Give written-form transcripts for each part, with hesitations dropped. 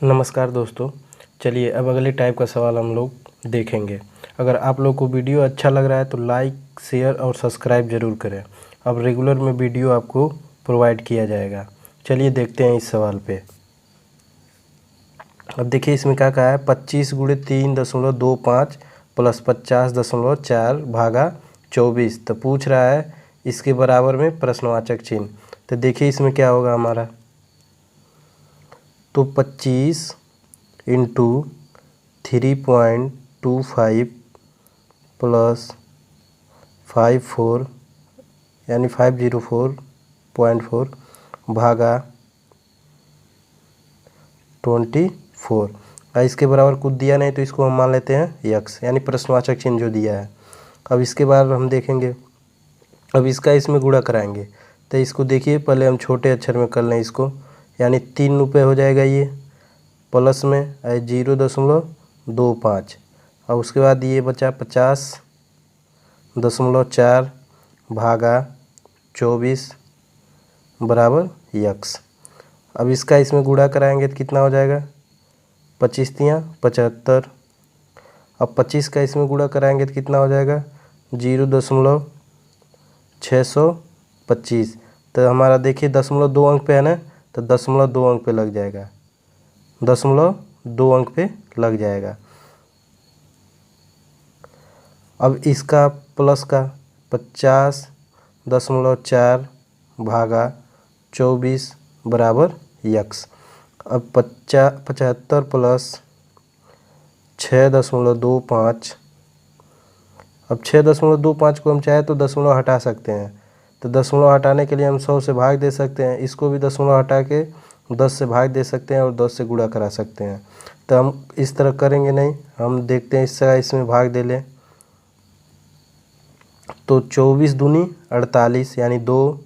नमस्कार दोस्तों, चलिए अब अगले टाइप का सवाल हम लोग देखेंगे। अगर आप लोग को वीडियो अच्छा लग रहा है तो लाइक, शेयर और सब्सक्राइब ज़रूर करें। अब रेगुलर में वीडियो आपको प्रोवाइड किया जाएगा। चलिए देखते हैं इस सवाल पे। अब देखिए इसमें क्या कहा है, 25×3.25 प्लस 50.4 भागा 24। तो पूछ रहा है इसके बराबर में प्रश्नवाचक चिन्ह। तो देखिए इसमें क्या होगा हमारा, तो 25 इंटू 3.25 प्लस 54 यानी 504.4 भागा 24। इसके बराबर कुछ दिया नहीं तो इसको हम मान लेते हैं यक्स, यानी प्रश्नवाचक चिन्ह जो दिया है। अब इसके बाद हम देखेंगे, अब इसका इसमें गुणा कराएंगे। तो इसको देखिए पहले हम छोटे अक्षर में कर लें इसको, यानी 3 रुपये हो जाएगा ये, प्लस में 0.25 और उसके बाद ये बचा 50.4 भागा 24 बराबर यक्स। अब इसका इसमें गुणा कराएंगे तो कितना हो जाएगा, 25×3 = 75। अब 25 का इसमें गुणा कराएंगे तो कितना हो जाएगा, 0.625। तो हमारा देखिए 0.2 अंक पे है ना, तो 0.2 अंक पे लग जाएगा, 0.2 अंक पे लग जाएगा। अब इसका प्लस का 50.4 भागा 24 बराबर यक्स। अब 75 प्लस 6.25, अब 6.25 को हम चाहे तो दशमलव हटा सकते हैं। तो दशमलव हटाने के लिए हम 100 से भाग दे सकते हैं, इसको भी दशमलव हटा के 10 से भाग दे सकते हैं और 10 से गुणा करा सकते हैं। तो हम इस तरह करेंगे नहीं, हम देखते हैं इससे इसमें भाग दे लें। तो 24 दूनी 48 यानी 2,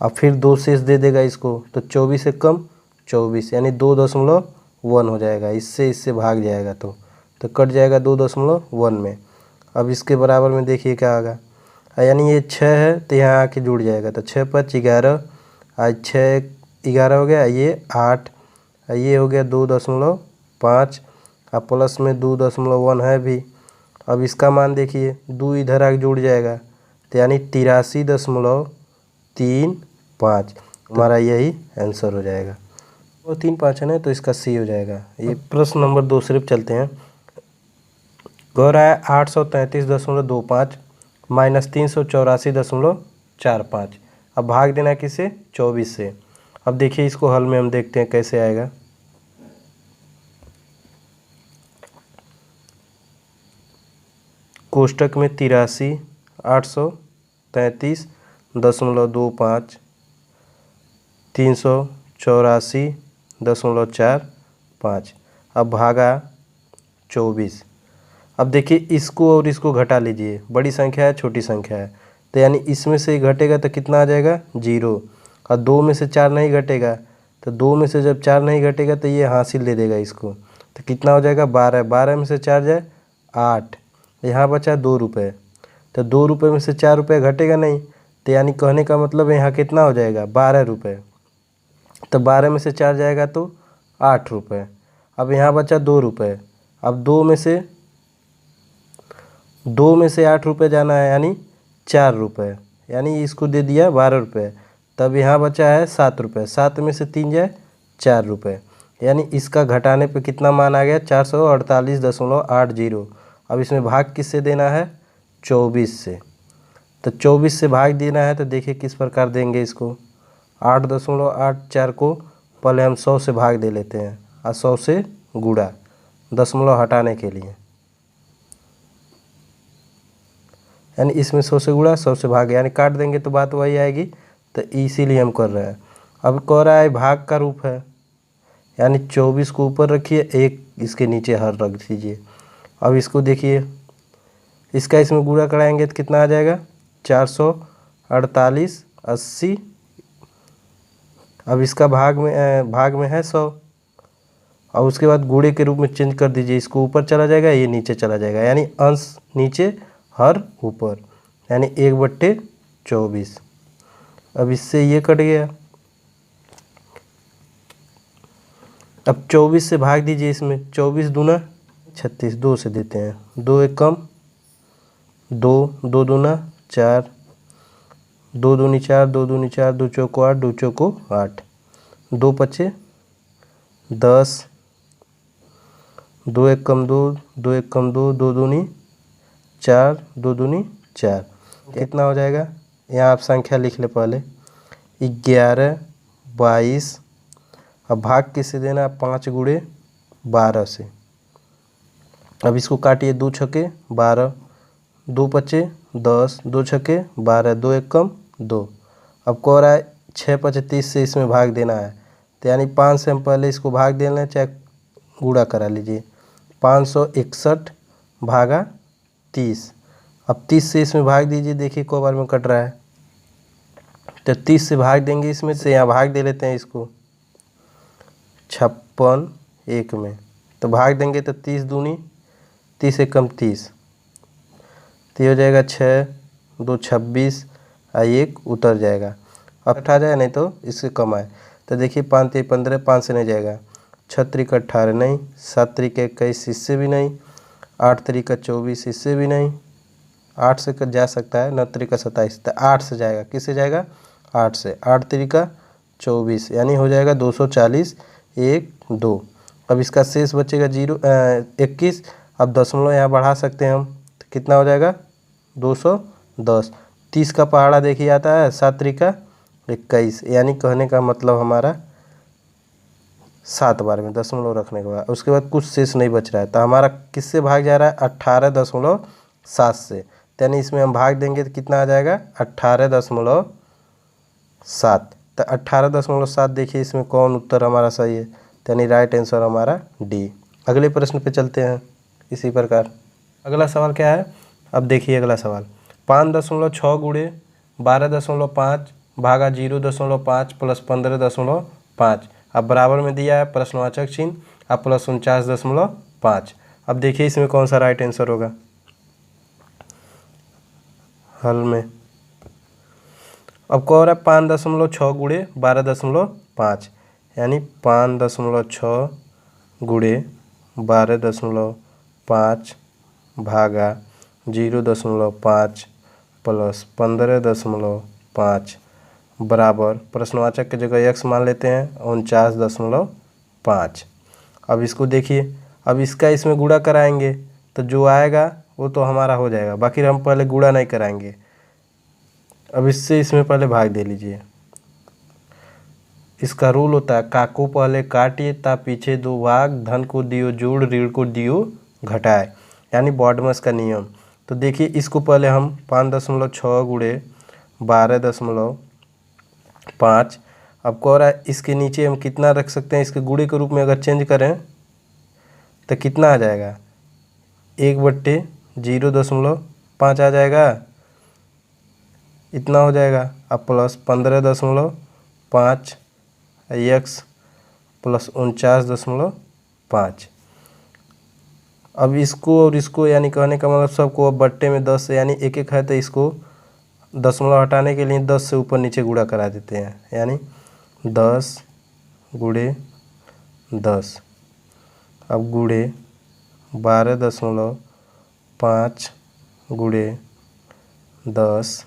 अब फिर 2 शेष दे देगा इसको, तो 24 से कम 24 यानी 2.1 हो जाएगा। इससे भाग जाएगा तो कट जाएगा 2.1 में। अब इसके बराबर में देखिए क्या होगा, यानी ये 6 है तो यहाँ आके जुड़ जाएगा, तो 6 × 5 = 11, आज 6 11 हो गया, ये 8, ये हो गया 2.5 और प्लस में 2.1 है भी। अब इसका मान देखिए 2 इधर आके जुड़ जाएगा, तो यानी 83.35 हमारा यही आंसर हो जाएगा। वो 3 5 है ना, तो इसका सी हो जाएगा। ये प्रश्न नंबर 2 सिर्फ चलते हैं। कह रहा है 833.25 माइनस 384.45। अब भाग देना किसे, 24 से। अब देखिए इसको हल में हम देखते हैं कैसे आएगा। कोष्टक में 83 833.25 384.45 अब भागा 24। अब देखिए इसको और इसको घटा लीजिए, बड़ी संख्या है छोटी संख्या है, तो यानी इसमें से घटेगा तो कितना आ जाएगा, 0। और 2 में से 4 नहीं घटेगा, तो 2 में से जब 4 नहीं घटेगा तो ये हासिल दे देगा इसको, तो कितना हो जाएगा 12। 12 में से 4 जाए 8, यहाँ बचा 2 रुपये, तो 2 रुपये में से 4 रुपये घटेगा नहीं, तो यानी कहने का मतलब यहाँ कितना हो जाएगा 12 रुपये। तो 12 में से 4 जाएगा तो 8 रुपये। अब यहाँ बचा 2 रुपये, अब 2 में से 8 रुपये जाना है यानी 4 रुपये, यानी इसको दे दिया 12 रुपये। तब यहाँ बचा है 7 रुपये, 7 में से 3 जाए 4 रुपये, यानी इसका घटाने पे कितना मान आ गया, 448.80। अब इसमें भाग किससे देना है, 24 से। तो 24 से भाग देना है, तो देखिए किस प्रकार देंगे इसको। 8.84 को पहले हम 100 से भाग दे लेते हैं और 100 से गुणा, दशमलव हटाने के लिए, यानी इसमें 100 से गुणा 100 से भाग, यानी काट देंगे तो बात वही आएगी, तो इसीलिए हम कर रहे हैं। अब कह रहा है भाग का रूप है, यानी 24 को ऊपर रखिए, 1 इसके नीचे हर रख दीजिए। अब इसको देखिए, इसका इसमें गुणा कराएंगे तो कितना आ जाएगा, 448.80। अब इसका भाग में है 100, और उसके बाद गुणे के रूप में चेंज कर दीजिए, इसको ऊपर चला जाएगा, ये नीचे चला जाएगा, यानी अंश नीचे हर ऊपर, यानी 1/24। अब इससे ये कट गया, अब 24 से भाग दीजिए इसमें, 24 दूना 36, 2 से देते हैं, 2 एक कम 2, 2 दूना 4, 2 दूनी 4, 2 दूनी 4, 2 चौको 8, 2 चौको 8, 2 पचे 10, 2 एक कम 2, 2 एक कम 2, 2 दूनी 4, 2 दूनी 4, कितना हो जाएगा? यहाँ आप संख्या लिख ले पहले, 11, 22। अब भाग किससे देना? 5 गुणे 12 से। अब इसको काटिए, 2 छक्के 12, 2 पचे 10, 2 छक्के 12, 2 एक कम 2। अब को रहा है 6 पचे 30 से इसमें भाग देना है, तो यानी 5 से हम पहले इसको भाग दे लें, चाहे गुणा करा लीजिए। 561 भागा 30। अब 30 से इसमें भाग दीजिए, देखिए को बार में कट रहा है, तो 30 से भाग देंगे इसमें से, यहाँ भाग दे लेते हैं इसको 56 1 में, तो भाग देंगे तो 30 दूनी 30 एक कम 30, तो ये हो जाएगा 6, 2 26, 1 उतर जाएगा। अब उठा जाए, नहीं तो इससे कम आए, तो देखिए 5 3 15, 5 से नहीं जाएगा, 6 3 18 नहीं, 7 3 21 इससे भी नहीं, 8 3 24 इससे भी नहीं, 8 से जा सकता है, 9 3 27, तो 8 से जाएगा, किससे जाएगा? 8 से, 8 3 24, यानी हो जाएगा 240 1 2। अब इसका शेष बचेगा 21। अब दशमलव यहाँ बढ़ा सकते हैं हम, तो कितना हो जाएगा? 210। 30 का पहाड़ा देखिए आता है, 7 3 21, यानी कहने का मतलब हमारा 7 बार में दशमलव रखने के बाद उसके बाद कुछ शेष नहीं बच रहा है, तो हमारा किससे भाग जा रहा है? 18.7 से, यानी इसमें हम भाग देंगे तो कितना आ जाएगा? 18.7। तो 18.7 देखिए इसमें कौन उत्तर हमारा सही है, यानी राइट आंसर हमारा डी। अगले प्रश्न पे चलते हैं इसी प्रकार। अगला सवाल क्या है? अब देखिए अगला सवाल, 5.6 गुणे 12.5 भागा 0.5 प्लस 15.5। अब बराबर में दिया है प्रश्नवाचक चिन्ह, अब प्लस 49.5। अब देखिए इसमें कौन सा राइट आंसर होगा हल में। अब कह रहा है 5.6 गुणे 12.5, यानी 5.6 गुणे 12.5 भागा 0.5 प्लस 15.5 बराबर प्रश्नवाचक की जगह x मान लेते हैं 49.5। अब इसको देखिए, अब इसका इसमें गुणा कराएंगे तो जो आएगा वो तो हमारा हो जाएगा, बाकी हम पहले गुणा नहीं कराएंगे। अब इससे इसमें पहले भाग दे लीजिए। इसका रूल होता है काको पहले काटिए ता पीछे 2 भाग, धन को दियो जोड़ ऋण को दियो घटाए, यानी बॉडमस का नियम। तो देखिए इसको पहले हम 5.6 गुणे 12.5। अब कह रहा है इसके नीचे हम कितना रख सकते हैं, इसके गुणे के रूप में अगर चेंज करें तो कितना आ जाएगा? 1/0.5 आ जाएगा, इतना हो जाएगा। अब प्लस 15.5 x प्लस 49.5। अब इसको और इसको यानी कहने का मतलब सबको अब बट्टे में 10 से, यानी एक एक है तो इसको दशमलव हटाने के लिए 10 से ऊपर नीचे गुणा करा देते हैं, यानी 10 गुणे 10। अब गुणे 12.5 गुणे 10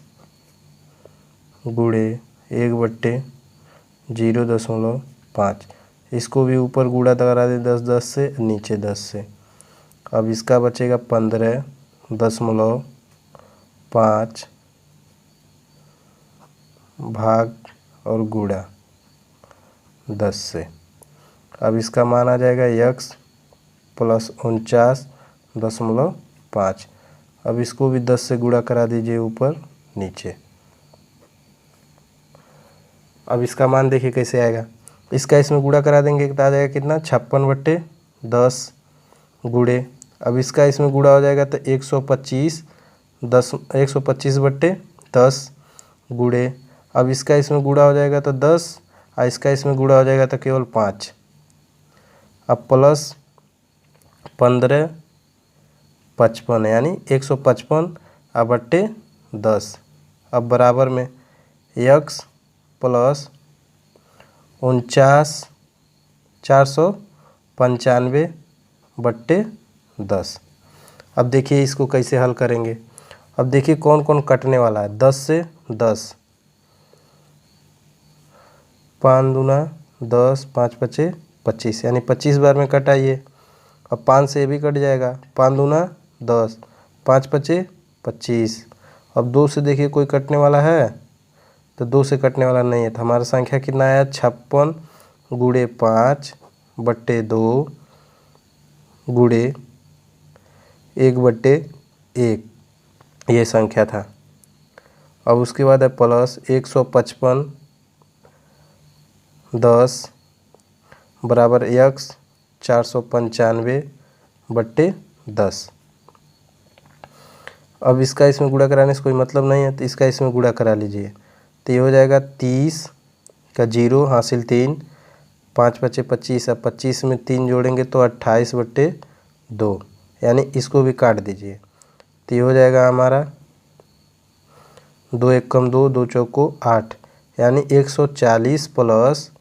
गुणे 1/0.5। इसको भी ऊपर गुणा करा दे 10 10 से, नीचे 10 से। अब इसका बचेगा 15.5 भाग और गुणा 10 से। अब इसका मान आ जाएगा x प्लस 49.5। अब इसको भी 10 से गुणा करा दीजिए ऊपर नीचे। अब इसका मान देखिए कैसे आएगा, इसका इसमें गुणा करा देंगे तो आ जाएगा कितना? 56/10 गुणे, अब इसका इसमें गुणा हो जाएगा तो 125/10 गुणे, अब इसका इसमें गुणा हो जाएगा तो 10 और इसका इसमें गुणा हो जाएगा तो केवल 5। अब प्लस 15/55 यानी 155/10। अब बराबर में x प्लस 49 400 95/10। अब देखिए इसको कैसे हल करेंगे। अब देखिए कौन कौन कटने वाला है। 10 से 10, 5 दूना 10, 5 पचे 25, यानी 25 बार में कटा ये। अब 5 से ये भी कट जाएगा, 5 दूना 10, 5 पचे 25। अब 2 से देखिए कोई कटने वाला है, तो 2 से कटने वाला नहीं है, तो हमारा संख्या कितना आया 56 गुणे 5/2 गुणे 1/1, ये संख्या था। अब उसके बाद है प्लस 155 10 बराबर x 495/10। अब इसका इसमें गुणा कराने से कोई मतलब नहीं है, तो इसका इसमें गुणा करा लीजिए। तो ये हो जाएगा 30 का 0 हासिल 3, 5 पचे 25। अब 25 में 3 जोड़ेंगे तो 28/2, यानी इसको भी काट दीजिए। तो ये हो जाएगा हमारा 2 एक कम 2, 2 चौको 8, यानी 140 प्लस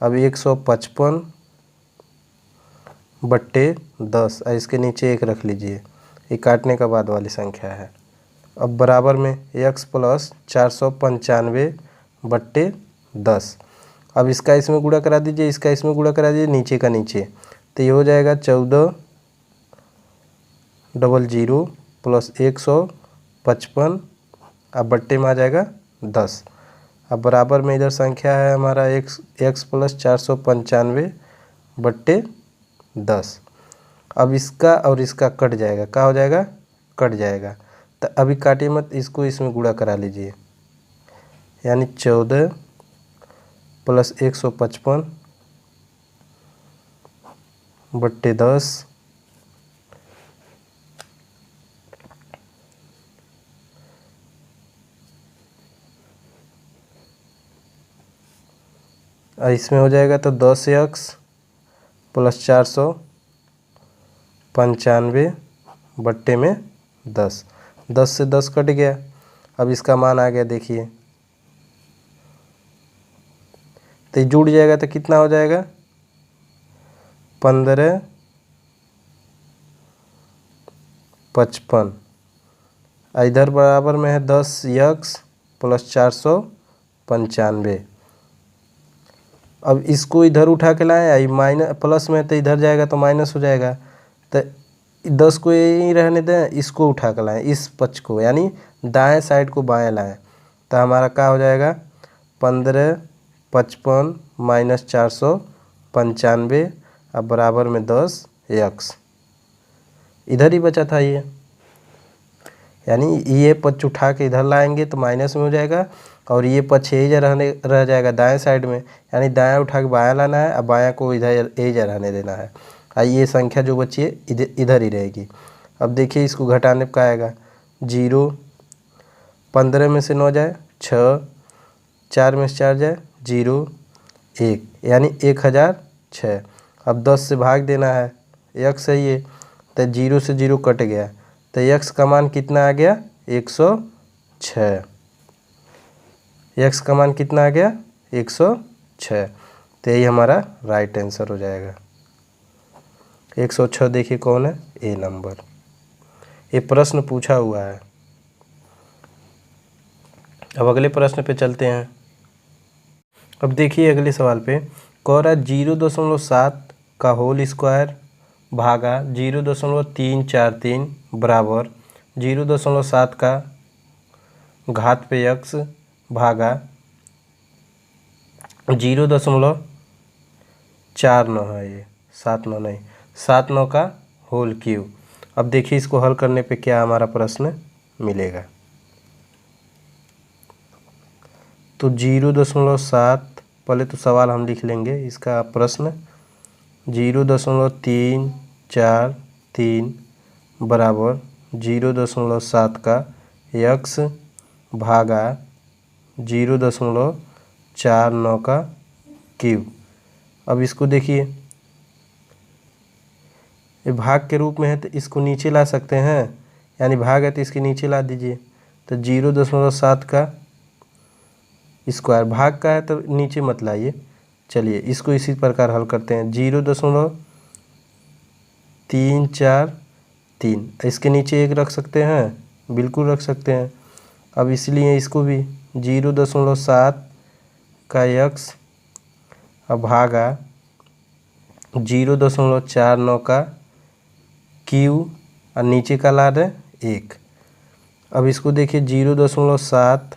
अब 155/10। इसके नीचे 1 रख लीजिए, ये काटने का बाद वाली संख्या है। अब बराबर में x प्लस 495/10। अब इसका इसमें गुणा करा दीजिए, इसका इसमें गुणा करा दीजिए, नीचे का नीचे। तो ये हो जाएगा 1400 प्लस 155, अब बट्टे में आ जाएगा 10। अब बराबर में इधर संख्या है हमारा x प्लस 495/10। अब इसका और इसका कट जाएगा, क्या हो जाएगा, कट जाएगा। तो अभी काटिए मत, इसको इसमें गुणा करा लीजिए, यानी 14 प्लस 155/10 इसमें हो जाएगा तो 10x प्लस 495/10। 10 से 10 कट गया। अब इसका मान आ गया, देखिए तो ये जुड़ जाएगा तो कितना हो जाएगा 1555। इधर बराबर में है 10x प्लस 495। अब इसको इधर उठा के लाएं, आई माइनस प्लस में तो इधर जाएगा तो माइनस हो जाएगा। तो 10 को यहीं रहने दें, इसको उठा के लाएं, इस पक्ष को, यानी दाएं साइड को बाएं लाएं। तो हमारा क्या हो जाएगा 1555 माइनस 495, अब बराबर में 10x। इधर ही बचा था ये, यानी ये पक्ष उठा के इधर लाएंगे तो माइनस में हो जाएगा, और ये पक्ष यही रह जाएगा दाएं साइड में, यानी दायां उठा के बायां लाना है, अब बायां को इधर यही रहने देना है। ये संख्या जो बची है इधर ही रहेगी। अब देखिए इसको घटाने का आएगा 0, 15 में से 9 जाए 6, 4 में से 4 जाए 0, 1, यानी 1006। अब 10 से भाग देना है, x है ये, तो 0 से 0 कट गया, तो x का मान कितना आ गया 106। x का मान कितना आ गया 106। तो यही हमारा राइट आंसर हो जाएगा। 106 देखिए कौन है, ए नंबर। ये प्रश्न पूछा हुआ है। अब अगले प्रश्न पे चलते हैं। अब देखिए अगले सवाल पे कह रहा है 0.7 का होल स्क्वायर भागा 0.343 बराबर 0.7 का घात पे x भागा 0.49 है, ये 79 नहीं, 79 का होल क्यूब। अब देखिए इसको हल करने पे क्या हमारा प्रश्न मिलेगा। तो 0.7, पहले तो सवाल हम लिख लेंगे, इसका प्रश्न 0.343 बराबर 0.7 का x भागा 0.49 का क्यूब। अब इसको देखिए ये भाग के रूप में है, तो इसको नीचे ला सकते हैं, यानी भाग है तो इसके नीचे ला दीजिए। तो 0.7 का स्क्वायर, भाग का है तो नीचे मत लाइए। चलिए इसको इसी प्रकार हल करते हैं। 0.7 3 4 3, इसके नीचे 1 रख सकते हैं, बिल्कुल रख सकते हैं। अब इसलिए इसको भी 0.7 का x भागा 0.49 का q और नीचे का ला रहे 1। अब इसको देखिए 0.7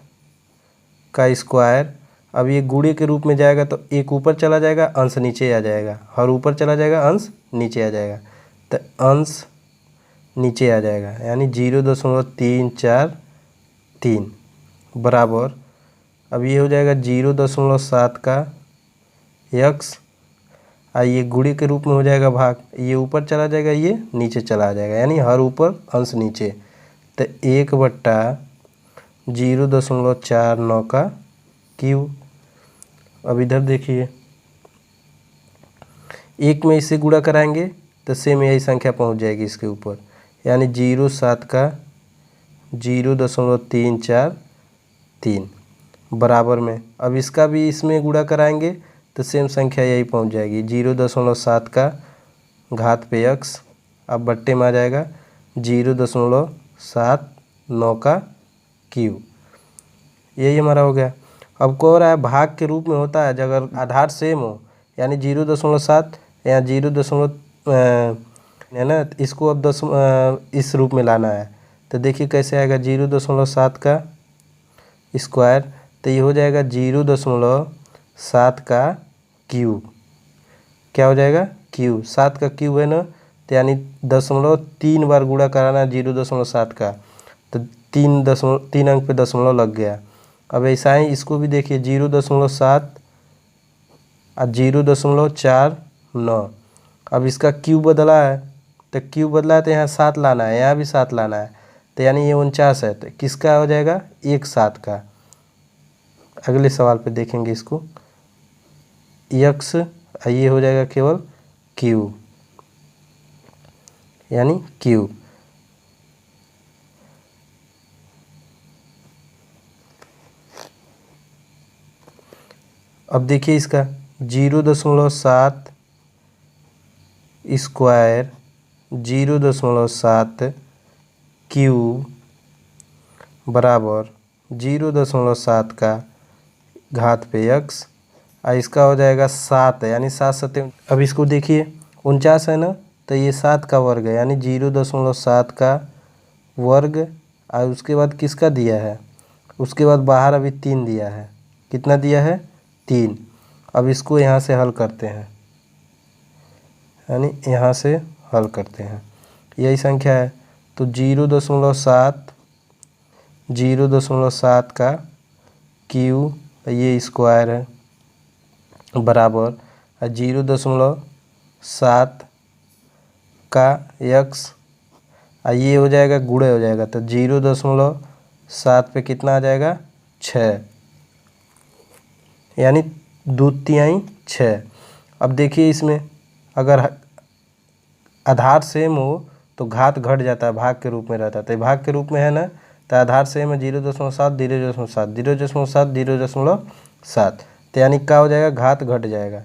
का स्क्वायर, अब ये गुणे के रूप में जाएगा तो 1 ऊपर चला जाएगा, अंश नीचे आ जाएगा, हर ऊपर चला जाएगा, अंश नीचे आ जाएगा, तो अंश नीचे आ जाएगा, यानी 0.343 बराबर। अब ये हो जाएगा 0.7 का x, और ये गुणे के रूप में हो जाएगा भाग, ये ऊपर चला जाएगा, ये नीचे चला जाएगा, यानी हर ऊपर अंश नीचे, तो 1/0.49 का क्यू। अब इधर देखिए 1 में इससे गुणा कराएंगे तो सेम यही संख्या पहुंच जाएगी इसके ऊपर, यानी 0.7 का 0.343 बराबर में। अब इसका भी इसमें गुणा कराएंगे तो सेम संख्या यही पहुंच जाएगी, 0.7 का घात पे x, अब बट्टे में आ जाएगा 0.79 का क्यू। यही हमारा हो गया। अब कह रहा है भाग के रूप में होता है जब अगर आधार सेम हो, यानी 0.7 या 0. है ना, इसको अब इस रूप में लाना है, तो देखिए कैसे आएगा 0.7 का स्क्वायर, तो ये हो जाएगा 0.7 का क्यूब। क्या हो जाएगा? क्यूब। 7 का क्यूब है ना, तो यानी 0.3 बार गुणा कराना है 0.7 का, तो 3 अंक पे दशमलव लग गया। अब ऐसा ही इसको भी देखिए 0.7 और 0.49। अब इसका क्यूब बदला है, तो क्यूब बदला है तो यहाँ 7 लाना है, यहाँ भी 7 लाना है, तो यानी ये 49 है, तो किसका हो जाएगा? 1/7 का। अगले सवाल पे देखेंगे इसको, x, ये हो जाएगा केवल क्यूब, यानी क्यूब। अब देखिए इसका 0.7 स्क्वायर 0.7 क्यूब बराबर 0.7 का घात पे x, और इसका हो जाएगा 7 है, यानी 7 सत्ते। अब इसको देखिए 49 है ना, तो ये 7 का वर्ग है, यानी 0.7 का वर्ग, और उसके बाद किसका दिया है? उसके बाद बाहर अभी 3 दिया है। कितना दिया है? 3। अब इसको यहाँ से हल करते हैं, यानी यहाँ से हल करते हैं, यही संख्या है, तो 0.7 का क्यू, ये स्क्वायर है, बराबर 0.7 का x, ये हो जाएगा गुणे हो जाएगा, तो 0.7 पे कितना आ जाएगा? 6, यानी 2/3 6। अब देखिए इसमें अगर आधार सेम हो तो घात घट जाता है, भाग के रूप में रहता है, तो भाग के रूप में है ना, तो आधार सेम है 0.7 0.7 0.7 0.7, तो यानी क्या हो जाएगा? घात घट जाएगा,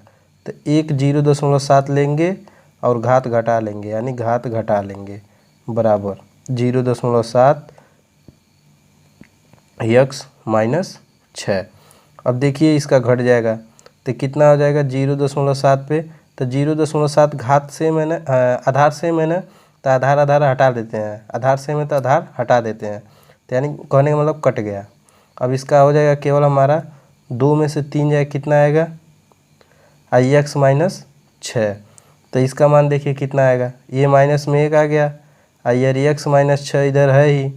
तो एक 0.7 लेंगे और घात घटा लेंगे, यानी घात घटा लेंगे, बराबर 0.7 x माइनस 6। अब देखिए इसका घट जाएगा, तो कितना हो जाएगा 0.7 पे, तो 0.7 घात सेम है ना, आधार सेम है ना, तो आधार आधार हटा देते हैं, आधार सेम है तो आधार हटा देते हैं, तो यानी कहने का मतलब कट गया। अब इसका हो जाएगा केवल हमारा 2 में से 3 जाए, कितना आएगा? x माइनस 6, तो इसका मान देखिए कितना आएगा? ये माइनस में 1 आ गया, और x माइनस 6 इधर है ही,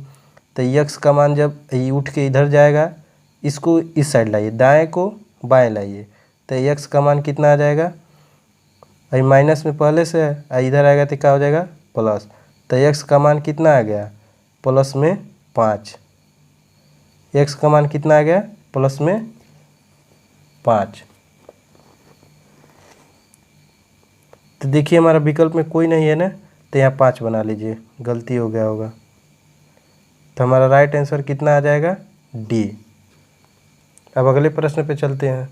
तो x का मान जब ये उठ के इधर जाएगा, इसको इस साइड लाइए, दाएं को बाएं लाइए, तो x का मान कितना आ जाएगा? अभी माइनस में पहले से है, इधर आएगा तो क्या हो जाएगा? प्लस, तो x का मान कितना आ गया? प्लस में 5। x का मान कितना आ गया? प्लस में 5। तो देखिए हमारा विकल्प में कोई नहीं है ना, तो यहाँ 5 बना लीजिए, गलती हो गया होगा, तो हमारा राइट आंसर कितना आ जाएगा? डी। अब अगले प्रश्न पे चलते हैं।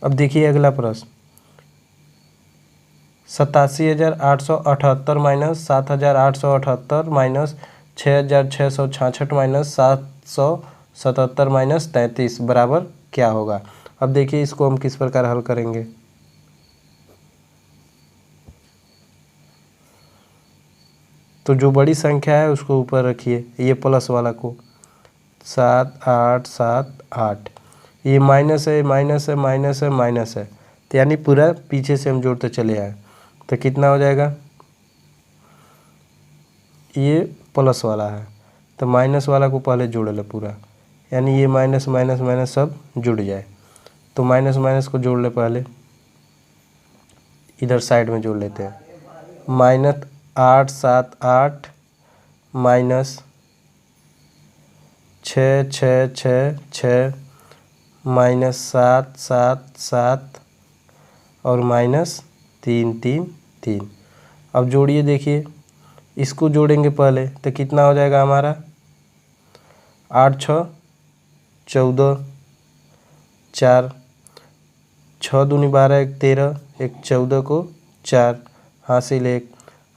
अब देखिए अगला प्रश्न, 87,878 माइनस 7,878 माइनस 6,666 माइनस 777 माइनस 33 बराबर क्या होगा। अब देखिए इसको हम किस प्रकार हल करेंगे। तो जो बड़ी संख्या है उसको ऊपर रखिए, ये प्लस वाला को 7 8 7 8, ये माइनस है माइनस है माइनस है माइनस है, तो यानी पूरा पीछे से हम जोड़ते चले आए तो कितना हो जाएगा, ये प्लस वाला है तो माइनस वाला को पहले जोड़ ले पूरा, यानी ये माइनस माइनस माइनस सब जुड़ जाए। तो माइनस माइनस को जोड़ ले पहले, इधर साइड में जोड़ लेते हैं। माइनस 8 7 8 माइनस 6 6 6 6 माइनस 7 7 7 और माइनस 3 3 3। अब जोड़िए, देखिए इसको जोड़ेंगे पहले तो कितना हो जाएगा हमारा, 8 6 14 4, 6 दूनी 12 1 13, एक 14 को 4 हासिल 1,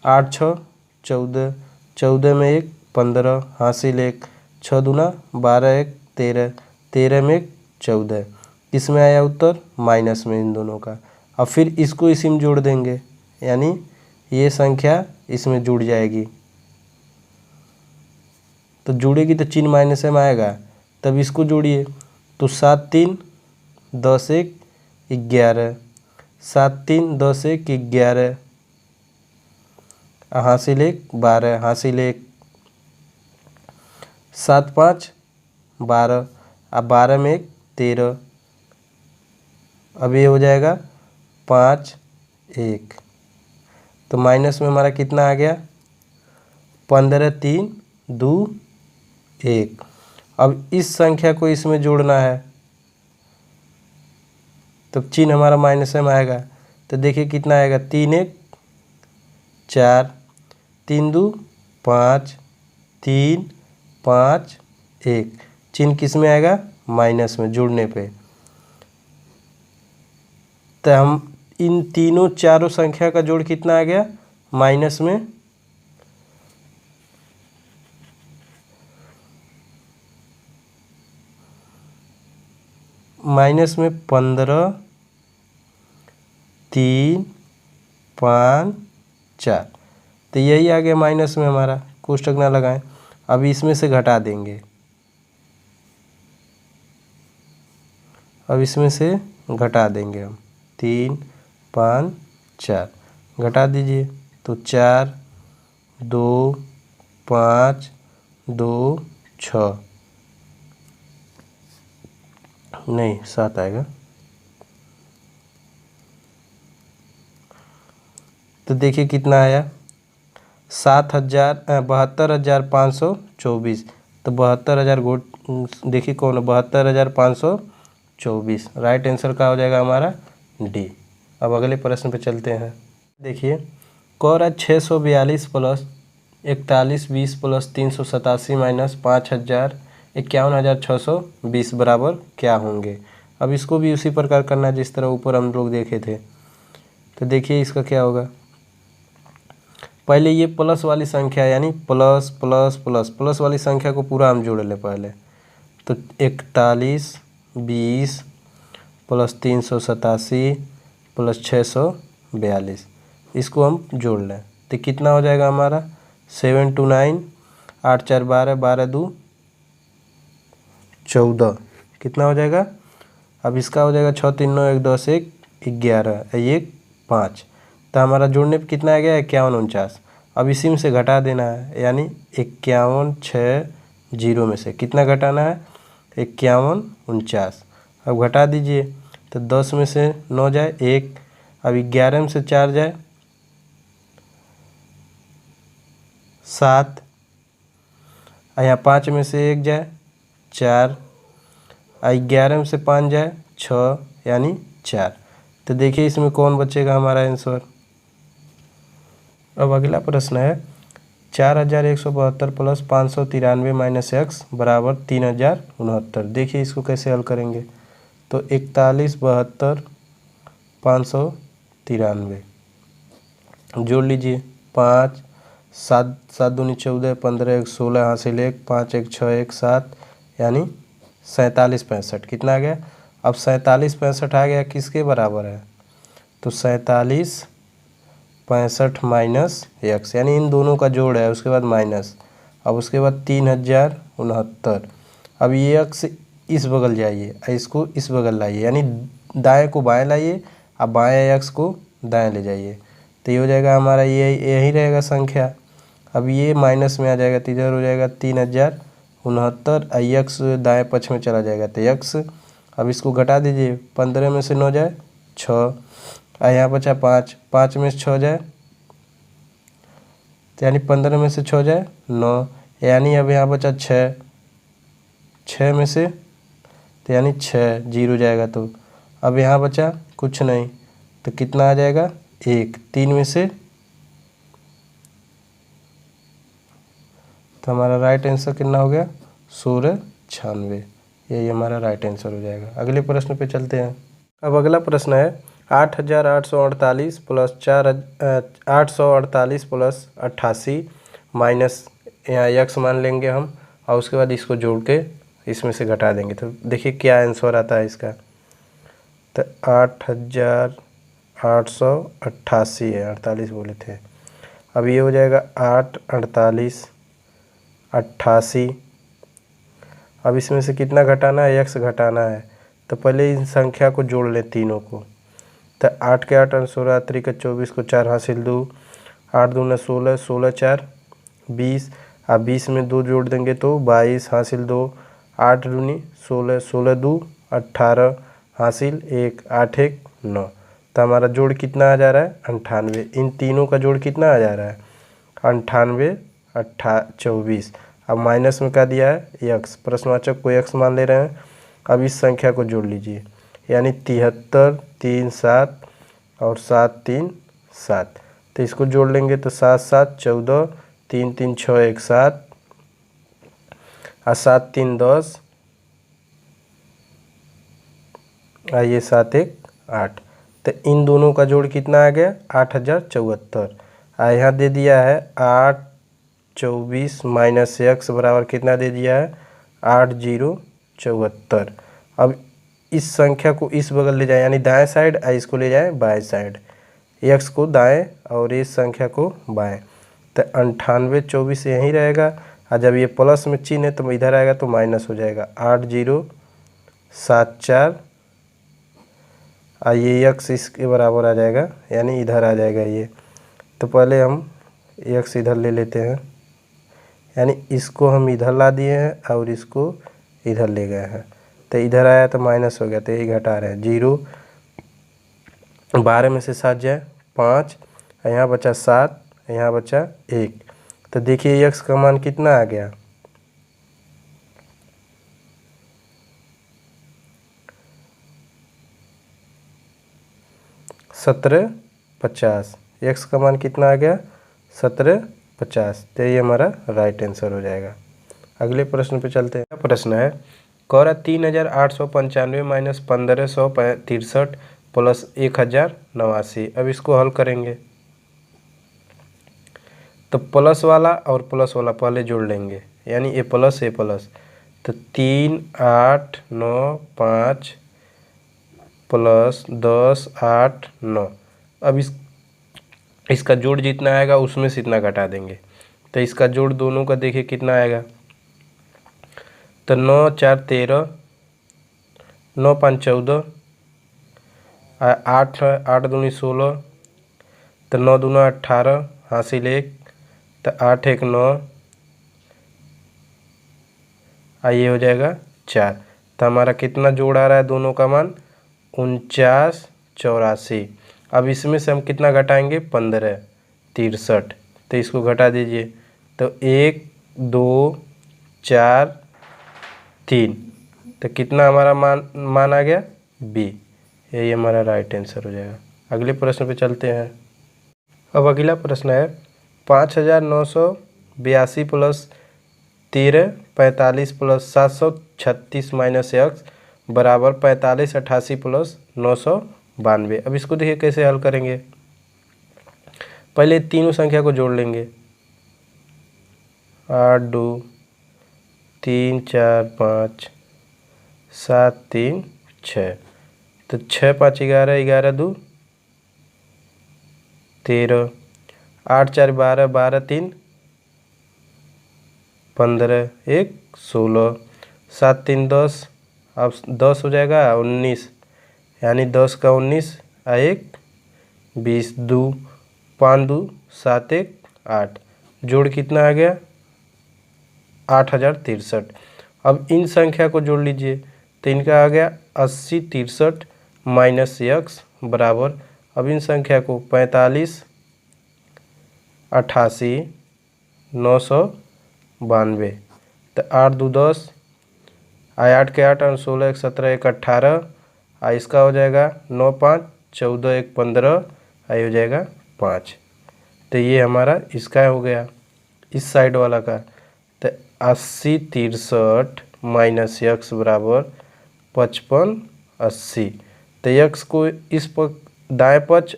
8 6 14, 14 में 1 15 हासिल 1, 6 दूना 12 1 13, 13 में 1 14। इसमें आया उत्तर माइनस में इन दोनों का। अब फिर इसको इसी में जोड़ देंगे, यानी ये संख्या इसमें जुड़ जाएगी। तो जुड़ेगी तो चिन्ह माइनस में आएगा, तब इसको जोड़िए तो 7 3 10 1 11, 7 3 10 1 11, हासिल 1 12 हासिल 1, 7 5 12, अब 12 में 1 13, अब ये हो जाएगा 5 1। तो माइनस में हमारा कितना आ गया, 15 3 2 1। अब इस संख्या को इसमें जोड़ना है तो चिन्ह हमारा माइनस में आएगा। तो देखिए कितना आएगा, 3 1 4, 3 2 5, 3 5 1। चिन्ह किस में आएगा, माइनस में जुड़ने पे। तो हम इन तीनों चारों संख्या का जोड़ कितना आ गया, माइनस में माइनस में 15 3 5 4। तो यही आ गया माइनस में हमारा, कोष्टक ना लगाएं। अब इसमें से घटा देंगे, अब इसमें से घटा देंगे हम 3 5 4, घटा दीजिए तो 4 2 5 2 6, नहीं 7 आएगा। तो देखिए कितना आया, 72,524। तो 72,000 देखिए कौन है, 72,524। राइट आंसर का हो जाएगा हमारा डी। अब अगले प्रश्न पे चलते हैं। देखिए कौरा 642 प्लस 4120 प्लस 387 माइनस 5,51,620 बराबर क्या होंगे। अब इसको भी उसी प्रकार करना है जिस तरह ऊपर हम लोग देखे थे। तो देखिए इसका क्या होगा, पहले ये प्लस वाली संख्या यानी प्लस प्लस प्लस प्लस वाली संख्या को पूरा हम जोड़ लें पहले। तो 41 20 प्लस 387 प्लस 642, इसको हम जोड़ लें तो कितना हो जाएगा हमारा, 729 8 4 12 12 2 14, कितना हो जाएगा। अब इसका हो जाएगा 6 3 9 1 10 1 11 1 5। तो हमारा जोड़ने पे कितना आ गया, 51 49। अब इसी में से घटा देना है, यानी 51 6 0 में से कितना घटाना है, 51 49। अब घटा दीजिए तो 10 में से 9 जाए 1, अब 11 में से 4 जाए 7, यहाँ 5 में से 1 जाए 4, 11 में से 5 जाए 6 यानी 4। तो देखिए इसमें कौन बचेगा हमारा आंसर। अब अगला प्रश्न है 4172 प्लस 593 माइनस x बराबर 3069। देखिए इसको कैसे हल करेंगे। तो 41 72 593, जोड़ लीजिए 5 7 7 दूनी 14 15 1 16 हासिल 1 5 1 6 1 7 यानी 47 65 कितना आ गया। अब 47 65 आ गया किसके बराबर है, तो 47 65 माइनस एक्स यानी इन दोनों का जोड़ है, उसके बाद माइनस, अब उसके बाद 3069। अब ये एक्स इस बगल जाइए, इसको इस बगल लाइए, यानी दाएं को बाएं लाइए, अब बाएं एक्स को दाएं ले जाइए, तो ये हो जाएगा हमारा, ये यही रहेगा संख्या। अब ये माइनस में आ जाएगा तो इधर हो जाएगा 3069, एक्स दाएं पक्ष में चला जाएगा तो एक्स। अब इसको घटा दीजिए, 15 में से 9 जाए 6, यहाँ बचा 5, 5 में से 6 जाए तो यानी 15 में से 6 जाए 9, यानी अब यहाँ बचा 6, 6 में से तो यानी 6 जीरो जाएगा, तो अब यहाँ बचा कुछ नहीं तो कितना आ जाएगा 1, 3 में से, तो हमारा राइट आंसर कितना हो गया 1696, यही हमारा राइट आंसर हो जाएगा। अगले प्रश्न पे चलते हैं। अब अगला प्रश्न है 8848 प्लस 848 प्लस 88 माइनस, यहाँ एक्स मान लेंगे हम और उसके बाद इसको जोड़ के इसमें से घटा देंगे, तो देखिए क्या आंसर आता है इसका। तो 8888 है, 48 बोले थे। अब ये हो जाएगा 8 48 88। अब इसमें से कितना घटाना है, एक्स घटाना है, तो पहले इन संख्या को जोड़ लें तीनों को। तो 8 के 8 16, 3 के 24 को 4 हासिल 2, 8 दूना 16, 16 4 20, अब 20 में 2 जोड़ देंगे तो 22 हासिल 2, 8 दूनी 16, 16 2 18 हासिल 1, 8 1 9। तो हमारा जोड़ कितना आ जा रहा है 98। इन तीनों का जोड़ कितना आ जा रहा है 98 24। अब माइनस में क्या दिया है एक्स, प्रश्नवाचक को एक्स मान ले रहे हैं। अब इस संख्या को जोड़ लीजिए, यानी 73 3 7 और 7 3 7, तो इसको जोड़ लेंगे तो 7 7 14, 3 3 6 1 7 और 7 3 10 और ये 7 1 8। तो इन दोनों का जोड़ कितना आ गया 8074। यहाँ दे दिया है 8 24 माइनस एक्स बराबर कितना दे दिया है 8074। अब इस संख्या को इस बगल ले जाए, यानी दाएं साइड, और इसको ले जाए बाएं साइड, एक्स को दाएं और इस संख्या को बाएं, तो 98 24 यहीं रहेगा। और जब ये प्लस में चिन्ह है तो इधर आएगा तो माइनस हो जाएगा 8074, और ये एक्स इसके बराबर आ जाएगा, यानी इधर आ जाएगा ये। तो पहले हम एक्स इधर ले लेते हैं, यानी इसको हम इधर ला दिए हैं और इसको इधर ले गए हैं, तो इधर आया तो माइनस हो गया, तो यही घटा रहे हैं 0। 12 में से 7 जाए 5, यहाँ बचा 7, यहाँ बचा 1, तो देखिए एक्स का मान कितना आ गया 1750। एक्स का मान कितना आ गया 1750, तो ये हमारा राइट आंसर हो जाएगा। अगले प्रश्न पे चलते हैं। प्रश्न है कौरा 3895 माइनस 1563 प्लस 1089। अब इसको हल करेंगे तो प्लस वाला और प्लस वाला पहले जोड़ लेंगे, यानी ए प्लस, तो 3 8 9 5 प्लस 10 8 9। अब इसका जोड़ जितना आएगा उसमें से इतना घटा देंगे, तो इसका जोड़ दोनों का देखिए कितना आएगा, तो 9 4 13, 9 5 14, 8 8 दूनी 16, तो 9 दूना 18 हासिल 1, तो 8 1 9, ये हो जाएगा 4। तो हमारा कितना जोड़ आ रहा है दोनों का मान 49 84। अब इसमें से हम कितना घटाएंगे 15 63, तो इसको घटा दीजिए, तो 1 2 4 3, तो कितना हमारा मान आ गया बी, यही हमारा राइट आंसर हो जाएगा। अगले प्रश्न पे चलते हैं। अब अगला प्रश्न है 5982 प्लस 13 45 प्लस 736 माइनस एक्स बराबर 45 88 प्लस 992। अब इसको देखिए कैसे हल करेंगे। पहले तीनों संख्या को जोड़ लेंगे। 8 2 3 4 5 7 3 6, तो 6 5 11, 11 2 13, 8 4 12, 12 3 15, 1 16, 7 3 10, अब 10 हो जाएगा 19, यानी 10 का 19 और 1 20, 2 5 2 7 1 8, जोड़ कितना आ गया 8063। अब इन संख्या को जोड़ लीजिए, तो इनका आ गया 80 63 माइनस x बराबर, अब इन संख्या को 45 88 992, तो 8 2 10, 8 के 8 और 16 1 17 1 18, इसका हो जाएगा 9 5 14 1 15, आई हो जाएगा 5। तो ये हमारा इसका हो गया, इस साइड वाला का। तो 80 63 माइनस x बराबर 55 80, तो x को इस पर दाएं पक्ष,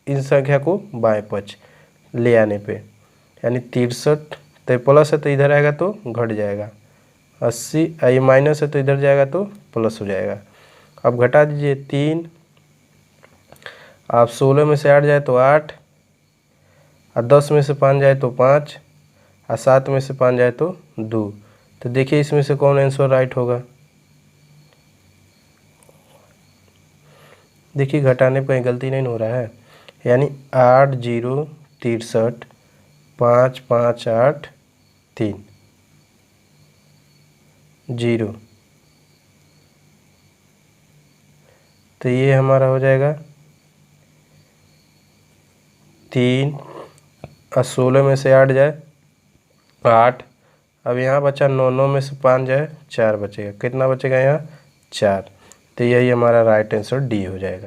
इन संख्या को बाएं पक्ष ले आने पे, यानी 63, तो प्लस है तो इधर आएगा तो घट जाएगा, 80 ये माइनस है तो इधर जाएगा तो प्लस हो जाएगा। अब घटा दीजिए 3, आप 16 में से 8 जाए तो 8, और 10 में से 5 जाए तो 5, और 7 में से 5 जाए तो 2, तो देखिए इसमें से कौन आंसर राइट होगा। देखिए घटाने पर कहीं गलती नहीं हो रहा है, यानी 8 0 63 5 5 8 3 0, तो ये हमारा हो जाएगा 3, और 16 में से 8 जाए 8, अब यहाँ बचा 9, 9 में से 5 जाए 4 बचेगा, कितना बचेगा यहाँ 4, तो यही हमारा राइट आंसर डी हो जाएगा।